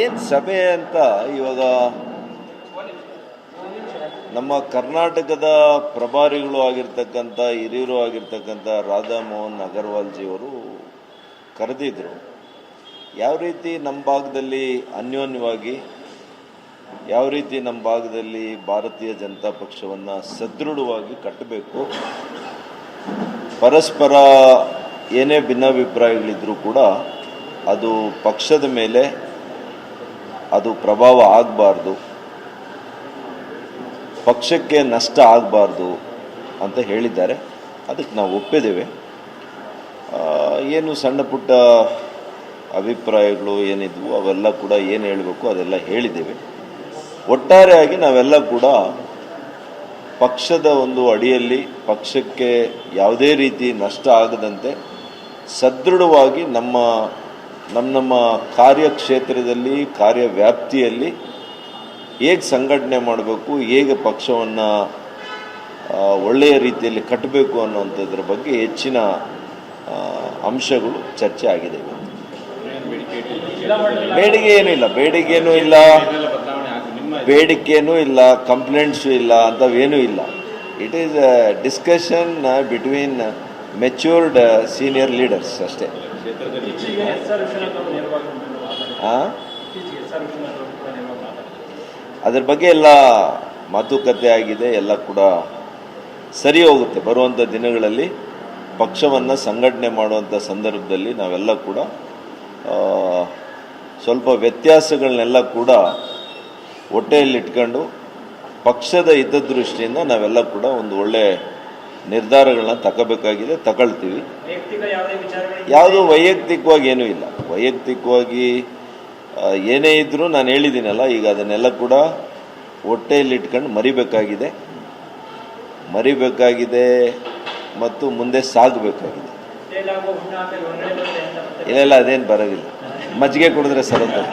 ಏನು ಸಭೆ ಅಂತ ಇವಾಗ ನಮ್ಮ ಕರ್ನಾಟಕದ ಪ್ರಭಾರಿಗಳು ಆಗಿರ್ತಕ್ಕಂಥ ಹಿರಿಯರು ಆಗಿರ್ತಕ್ಕಂಥ ರಾಧಾ ಮೋಹನ್ ಅಗರ್ವಾಲ್ಜಿಯವರು ಕರೆದಿದ್ರು. ಯಾವ ರೀತಿ ನಮ್ಮ ಭಾಗದಲ್ಲಿ ಅನ್ಯೋನ್ಯವಾಗಿ, ಯಾವ ರೀತಿ ನಮ್ಮ ಭಾಗದಲ್ಲಿ ಭಾರತೀಯ ಜನತಾ ಪಕ್ಷವನ್ನು ಸದೃಢವಾಗಿ ಕಟ್ಟಬೇಕು, ಪರಸ್ಪರ ಏನೇ ಭಿನ್ನಾಭಿಪ್ರಾಯಗಳಿದ್ರೂ ಕೂಡ ಅದು ಪಕ್ಷದ ಮೇಲೆ ಅದು ಪ್ರಭಾವ ಆಗಬಾರ್ದು, ಪಕ್ಷಕ್ಕೆ ನಷ್ಟ ಆಗಬಾರ್ದು ಅಂತ ಹೇಳಿದ್ದಾರೆ. ಅದಕ್ಕೆ ನಾವು ಒಪ್ಪಿದ್ದೇವೆ. ಏನು ಸಣ್ಣ ಪುಟ್ಟ ಅಭಿಪ್ರಾಯಗಳು ಏನಿದ್ವು ಅವೆಲ್ಲ ಕೂಡ ಏನು ಹೇಳಬೇಕು ಅದೆಲ್ಲ ಹೇಳಿದ್ದೇವೆ. ಒಟ್ಟಾರೆಯಾಗಿ ನಾವೆಲ್ಲ ಕೂಡ ಪಕ್ಷದ ಒಂದು ಅಡಿಯಲ್ಲಿ ಪಕ್ಷಕ್ಕೆ ಯಾವುದೇ ರೀತಿ ನಷ್ಟ ಆಗದಂತೆ ಸದೃಢವಾಗಿ ನಮ್ಮ ಕಾರ್ಯಕ್ಷೇತ್ರದಲ್ಲಿ ಕಾರ್ಯವ್ಯಾಪ್ತಿಯಲ್ಲಿ ಹೇಗೆ ಸಂಘಟನೆ ಮಾಡಬೇಕು, ಹೇಗೆ ಪಕ್ಷವನ್ನು ಒಳ್ಳೆಯ ರೀತಿಯಲ್ಲಿ ಕಟ್ಟಬೇಕು ಅನ್ನೋಂಥದ್ರ ಬಗ್ಗೆ ಹೆಚ್ಚಿನ ಅಂಶಗಳು ಚರ್ಚೆ ಆಗಿದೆ. ಬೇಡಿಕೆ ಏನೂ ಇಲ್ಲ, ಕಂಪ್ಲೇಂಟ್ಸು ಇಲ್ಲ, ಅಂಥವೇನೂ ಇಲ್ಲ. It is a discussion between matured senior leaders ಅಷ್ಟೇ. ಅದ್ರ ಬಗ್ಗೆ ಎಲ್ಲ ಮಾತುಕತೆ ಆಗಿದೆ, ಎಲ್ಲ ಕೂಡ ಸರಿ ಹೋಗುತ್ತೆ. ಬರುವಂಥ ದಿನಗಳಲ್ಲಿ ಪಕ್ಷವನ್ನು ಸಂಘಟನೆ ಮಾಡುವಂಥ ಸಂದರ್ಭದಲ್ಲಿ ನಾವೆಲ್ಲ ಕೂಡ ಸ್ವಲ್ಪ ವ್ಯತ್ಯಾಸಗಳನ್ನೆಲ್ಲ ಕೂಡ ಹೊಟ್ಟೆಯಲ್ಲಿಟ್ಕೊಂಡು ಪಕ್ಷದ ಹಿತದೃಷ್ಟಿಯಿಂದ ನಾವೆಲ್ಲ ಕೂಡ ಒಂದು ಒಳ್ಳೆ ನಿರ್ಧಾರಗಳನ್ನ ತಗೋಬೇಕಾಗಿದೆ, ತಗೊಳ್ತೀವಿ. ಯಾವುದು ವೈಯಕ್ತಿಕವಾಗಿ ಏನೂ ಇಲ್ಲ. ವೈಯಕ್ತಿಕವಾಗಿ ಏನೇ ಇದ್ದರೂ ನಾನು ಹೇಳಿದ್ದೀನಲ್ಲ, ಈಗ ಅದನ್ನೆಲ್ಲ ಕೂಡ ಹೊಟ್ಟೆಯಲ್ಲಿಟ್ಕೊಂಡು ಮರಿಬೇಕಾಗಿದೆ ಮತ್ತು ಮುಂದೆ ಸಾಗಬೇಕಾಗಿದೆ. ಇಲ್ಲ, ಅದೇನು ಬರೋದಿಲ್ಲ. ಮಜ್ಜಿಗೆ ಕುಡಿದ್ರೆ ಸರೋದು.